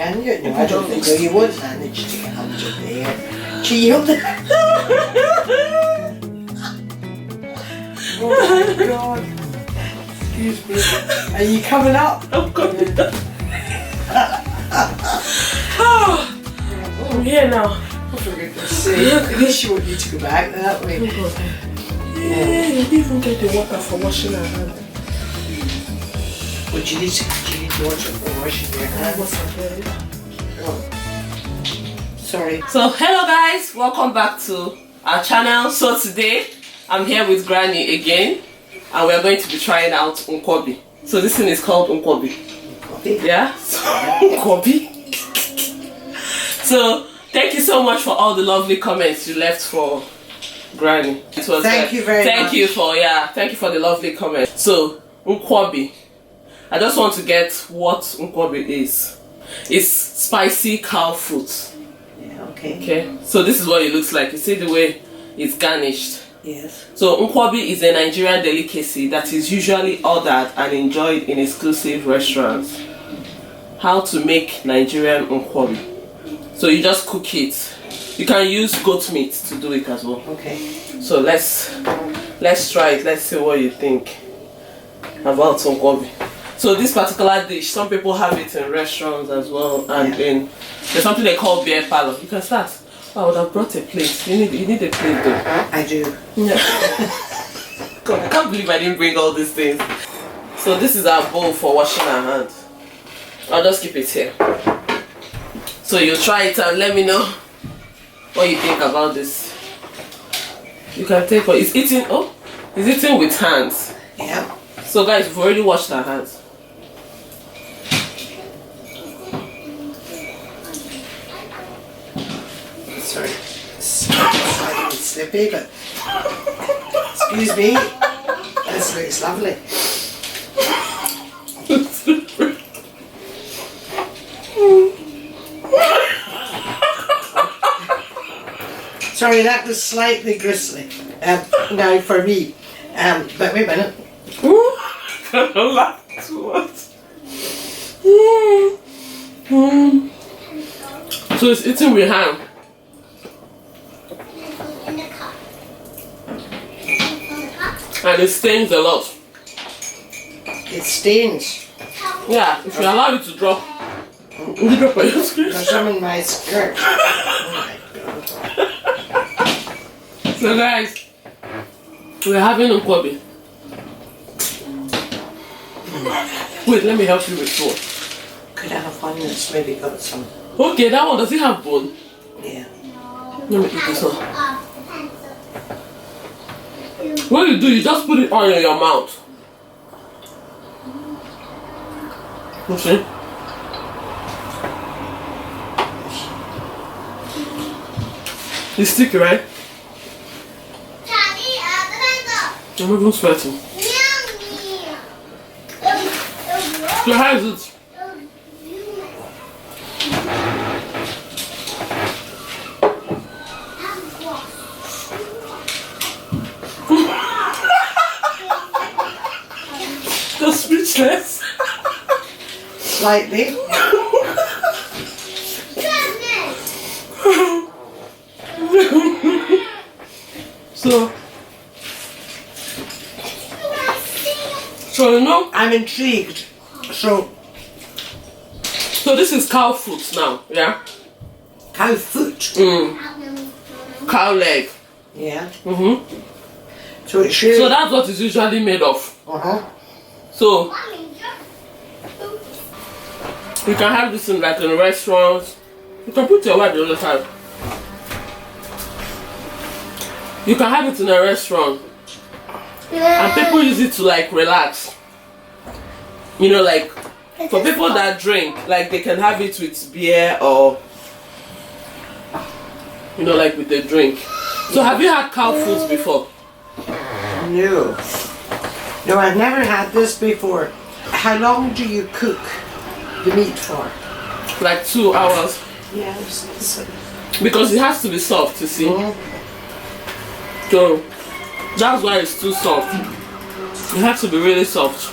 can you? No, I don't think so. You won't manage to get under there. Shield. Oh my God. Excuse me. Are you coming up? I'm coming up. I'm here now. Oh, for goodness sake. At least you want you to go back that way. Yeah, you didn't even get the water for washing our hands. But you need to wash it for washing your hands. Oh. Sorry. So hello guys, welcome back to our channel. So today I'm here with Granny again and we're going to be trying out nkwobi. So this thing is called nkwobi. Nkwobi? Yeah? Nkwobi. So thank you so much for all the lovely comments you left for Granny. It was thank you very much. Thank you for the lovely comments. So nkwobi. I just want to get what nkwobi is. It's spicy cow foot. Yeah, okay. Okay, so this is what it looks like. You see the way it's garnished. Yes. So nkwobi is a Nigerian delicacy that is usually ordered and enjoyed in exclusive restaurants. How to make Nigerian nkwobi. So you just cook it. You can use goat meat to do it as well. Okay. So let's try it. Let's see what you think about nkwobi. So this particular dish, some people have it in restaurants as well, and then there's something they call beer parlor. You can start. Oh, I would have brought a plate. You need a plate though. I do. Yeah. God, I can't believe I didn't bring all these things. So this is our bowl for washing our hands. I'll just keep it here. So you try it and let me know what you think about this. You can take what it's eating. Oh, it's eating with hands. Yeah. So guys, we've already washed our hands. Sorry. Slightly slippy, but excuse me. This looks lovely. Sorry, that was slightly gristly. Now for me. But wait a minute. So it's eating with hand. And it stains a lot. It stains. Yeah, if you allow it to drop. You drop on your screen. There's some in my skirt. Oh my God. So guys, we're having nkwobi. Wait, let me help you with one. Could I have one that's maybe got some? Okay, that one, does it have bone? Yeah. Let me eat this one. What you do, you just put it all in your mouth. Okay. It's sticky, right? I'm even sweating. So how is it? You're speechless. Slightly. So you know, I'm intrigued. So this is cow foot now, yeah? cow foot. Cow leg. Yeah. Mm-hmm. So it's really. So that's what it's usually made of. So you can have this in like in restaurants. You can put your wife the other side. You can have it in a restaurant. And people use it to like relax. You know, like for people that drink, like they can have it with beer or you know, like with a drink. So have you had cow food before? No. No, I've never had this before. How long do you cook the meat for? Like 2 hours. Yes. Because it has to be soft, you see. So that's why it's too soft. It has to be really soft.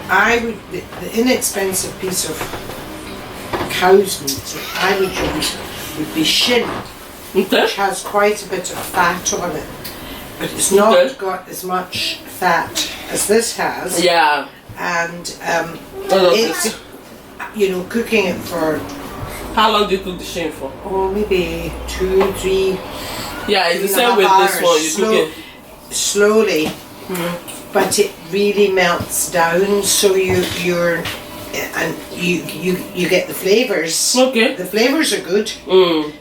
The inexpensive piece of cow's meat that I would use would be shin, Okay. which has quite a bit of fat on it, but it's not got as much fat as this has. Yeah. And Oh, it's, you know, cooking it for, how long do you cook the shin for? oh, maybe 2, 3. Yeah, it's the 3.5 same with this one. You Slow- cook it. slowly, but it really melts down, so you get the flavors. Okay. The flavors are good.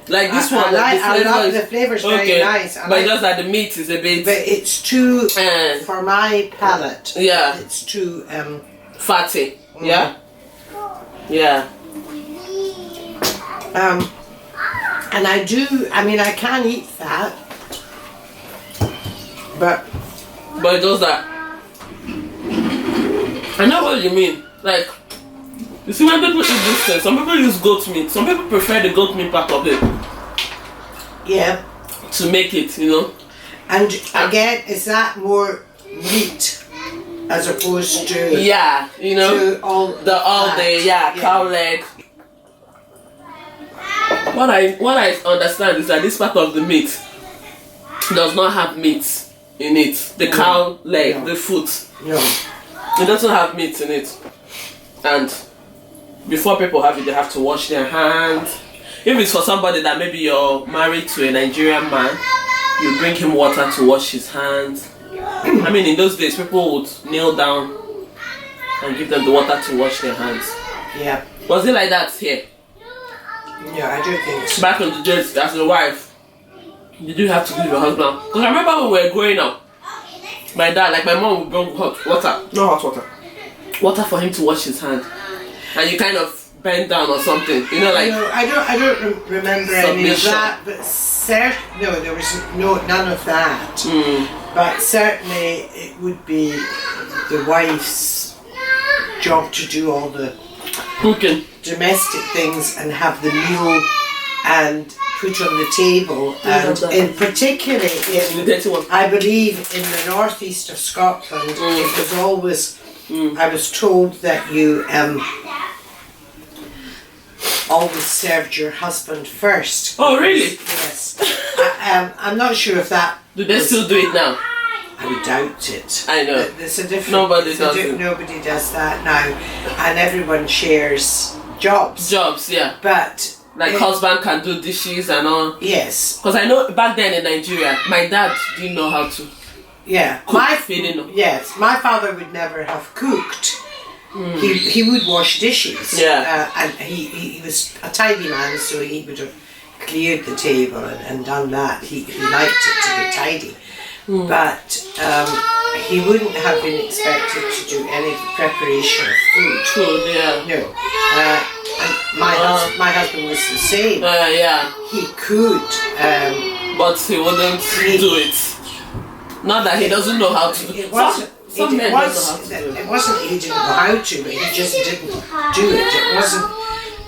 Like this I one. like flavor the is- flavors very nice. I But like- just that the meat is a bit but it's too Eh. for my palate. Yeah. It's too fatty. Yeah. Yeah. and I mean I can eat fat, but But it does that. I know what you mean. Like, you see, when people eat this thing, some people use goat meat. Some people prefer the goat meat part of it yeah. to make it, you know. And again, is that more meat as opposed to Yeah, you know, to all fat? cow leg. What I understand is that this part of the meat does not have meat in it. The cow leg, No. the foot, No. it doesn't have meat in it. And before people have it, they have to wash their hands. If it's for somebody that maybe you're married to a Nigerian man, you bring him water to wash his hands. I mean, in those days, people would kneel down and give them the water to wash their hands. Yeah. Was it like that here? Yeah, I do think so. Back in the days, as a wife, did you have to give your husband? Because I remember when we were growing up, my dad, like my mom would bring hot water, no hot water for him to wash his hand, and you kind of bend down or something, you know, like. No, I don't remember any of Submission. that, but no, there was none of that. But certainly it would be the wife's job to do all the Cooking. domestic things and have the meal and put on the table, and in particularly The in, dirty one. I believe in the northeast of Scotland, it was always, I was told that you always served your husband first. Oh, really? Yes. I'm not sure if that. Do they was- still do it now? I would doubt it. I know. There's a different. Nobody it's a does it. Nobody does that now, and everyone shares jobs. Jobs, yeah. But Like husband can do dishes and all. yes, Because I know back then in Nigeria, my dad didn't know how to. yeah. Cook, feeding. Yes, my father would never have cooked. He would wash dishes. Yeah. And he was a tidy man, so he would have cleared the table and done that. He liked it to be tidy. But he wouldn't have been expected to do any preparation of food. Food, yeah. No. And my husband was the same. Yeah. He could. But he wouldn't do it. Not that he doesn't know how to do It it. wasn't. Some men don't know how to do it. It wasn't he didn't know how to, but he just didn't do it. It wasn't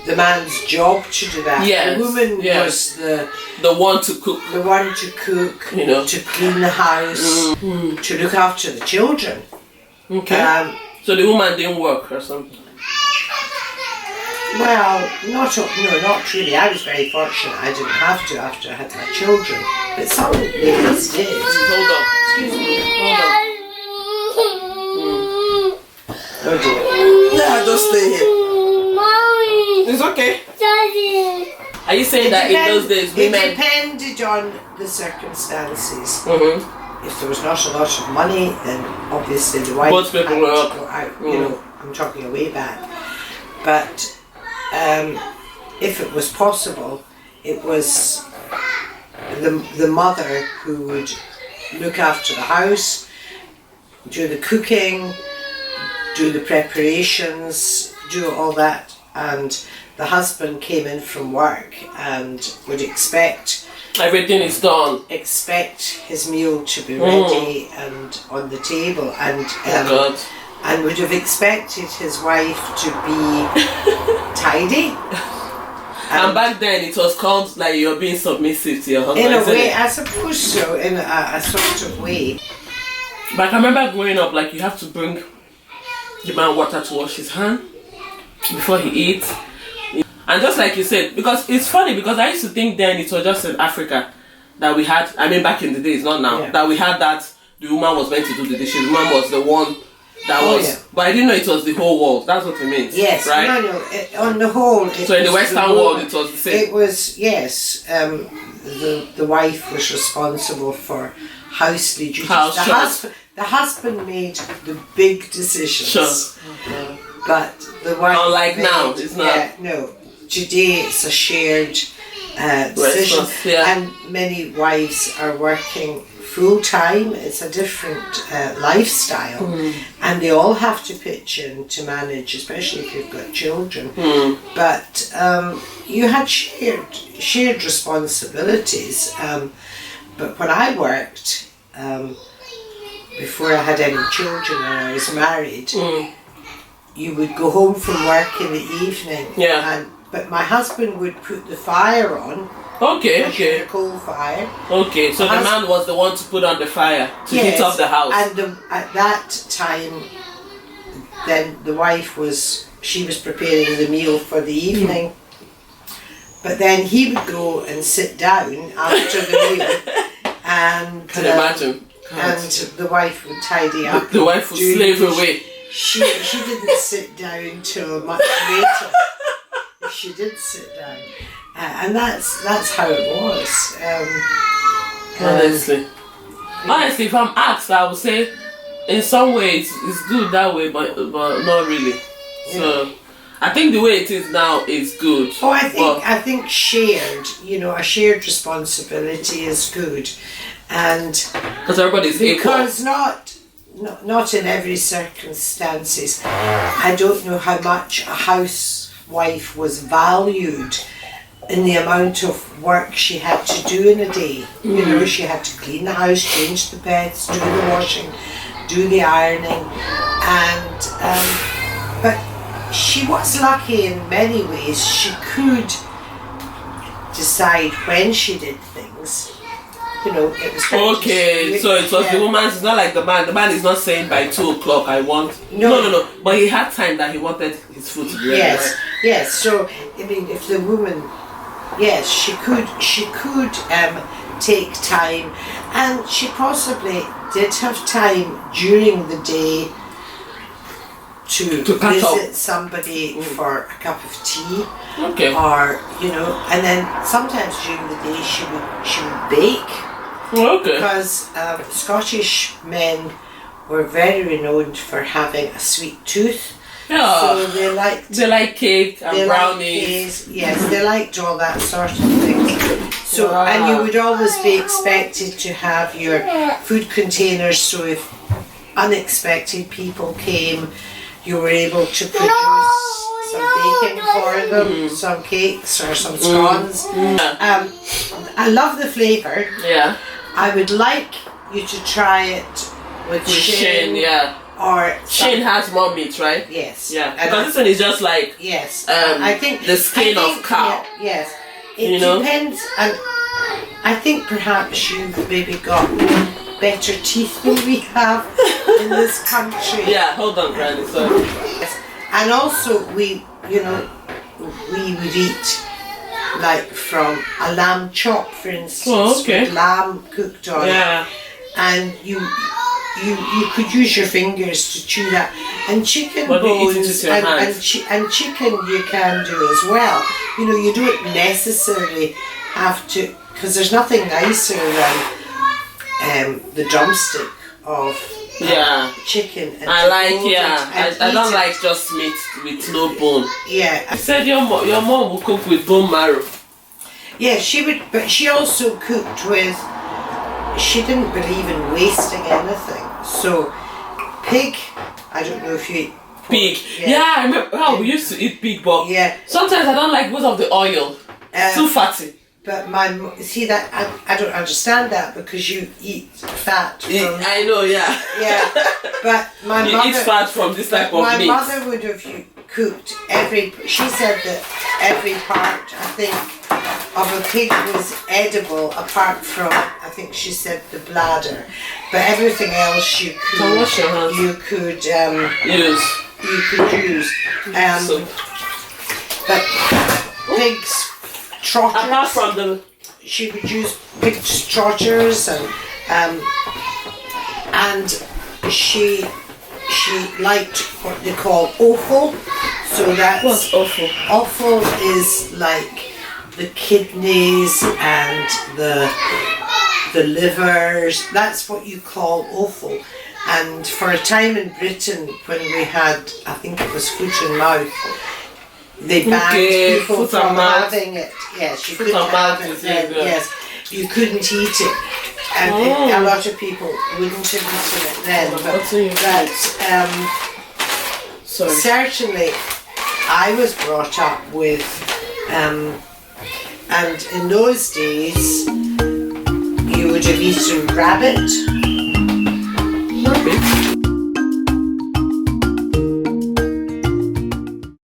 the man's job to do that. Yes, The woman yes. was The one to cook. the one to cook, You know. to clean the house, to look after the children. Okay. So the woman didn't work or something. Well, not really. I was very fortunate. I didn't have to after I had my children, but some ladies did. Hold on. Excuse me. Hold on. Oh dear. Yeah, just stay here. It's okay. Are you saying that in those days It women? depended on the circumstances. Mm-hmm. If there was not a lot of money, then obviously the wife Both people had were to up. go out. You know, I'm talking way back. But if it was possible, it was the mother who would look after the house, do the cooking, do the preparations, do all that, and the husband came in from work and would expect Everything is done. his meal to be ready and on the table, and God. and would have expected his wife to be tidy. And back then it was called like you're being submissive to your husband. In a isn't way, it? I suppose so, in a sort of way. But I remember growing up, like you have to bring the man water to wash his hand before he eats. And And just like you said, because it's funny, because I used to think then it was just in Africa that we had, I mean back in the days, not now, that we had that the woman was meant to do the dishes, the woman was the one that was, but I didn't know it was the whole world. That's what it means. Yes, right? No, on the whole. So in the Western world, it was the same. It was, yes, the wife was responsible for housely duties. The husband made the big decisions. Sure. But the wife. Unlike now, it's not. Yeah, no. Today it's a shared decision, and many wives are working full time. It's a different lifestyle, and they all have to pitch in to manage, especially if you've got children. But you had shared responsibilities. But when I worked, before I had any children and I was married, you would go home from work in the evening, but my husband would put the fire on. The coal fire. So the man was the one to put on the fire to heat up the house. And at that time, then the wife was preparing the meal for the evening. But then he would go and sit down after the meal, and can imagine. And the wife would tidy up. The wife would slave away. She didn't sit down till much later. She did sit down, and that's how it was. Honestly, if I'm asked, I would say, in some ways it's good that way, but not really. So I think the way it is now is good. Oh, I think shared, a shared responsibility is good, and because everybody's equal. Because not in every circumstances. I don't know how much a housewife was valued in the amount of work she had to do in a day. She had to clean the house, change the beds, do the washing, do the ironing, and but she was lucky in many ways. She could decide when she did things. It was so it was the woman's. It's not like the man. The man is not saying by 2:00 I want. No. But he had time that he wanted his food to be ready. Yes, right? Yes. So I mean, if the woman, yes, she could take time, and she possibly did have time during the day to visit somebody for a cup of tea. Or and then sometimes during the day she would bake. Because Scottish men were very renowned for having a sweet tooth. So they like cake and brownies. Yes, they liked all that sort of thing. So and you would always be expected to have your food containers, so if unexpected people came, you were able to produce some baking for them, some cakes or some scones. I love the flavour. I would like you to try it with shin. Or shin has more meat, right? Yes. Yeah. Because this one is just like I think the skin of cow. Yes. It depends, and I think perhaps you've maybe got better teeth than we have in this country. Yeah, hold on, Granny, sorry. Yes. And also we would eat like from a lamb chop, for instance, with lamb cooked on it, and you could use your fingers to chew that, and chicken bones and chicken you can do as well. You don't necessarily have to, because there's nothing nicer than the drumstick of chicken. And I don't like just meat with no bone. Yeah. You said your mom would cook with bone marrow. Yeah, she would, but she also cooked with. She didn't believe in wasting anything. So, pig. I don't know if you eat pork. Pig. Yeah, I remember how we used to eat pig, but sometimes I don't like because of the oil. Too fatty. But see that I don't understand that, because you eat fat from. I know, yeah. Yeah, but my mother eats fat from this type of meat. My mother would have cooked every. She said that every part, I think, of a pig was edible, apart from, I think she said, the bladder. But everything else you could use. Use. You could use. But pig's trotters. Apart from the She would use pig's trotters and she liked what they call offal. So that's what's awful? offal is like the kidneys and the livers. That's what you call offal. And for a time in Britain, when we had, I think it was foot and mouth, they banned people foot and from mouth. having it. Yes, you Foot couldn't and have mouth it is then. good. Yes, you couldn't eat it. And a lot of people wouldn't have eaten it then. Sorry. Certainly, I was brought up with, and in those days, you would have eaten rabbit. Rabbit?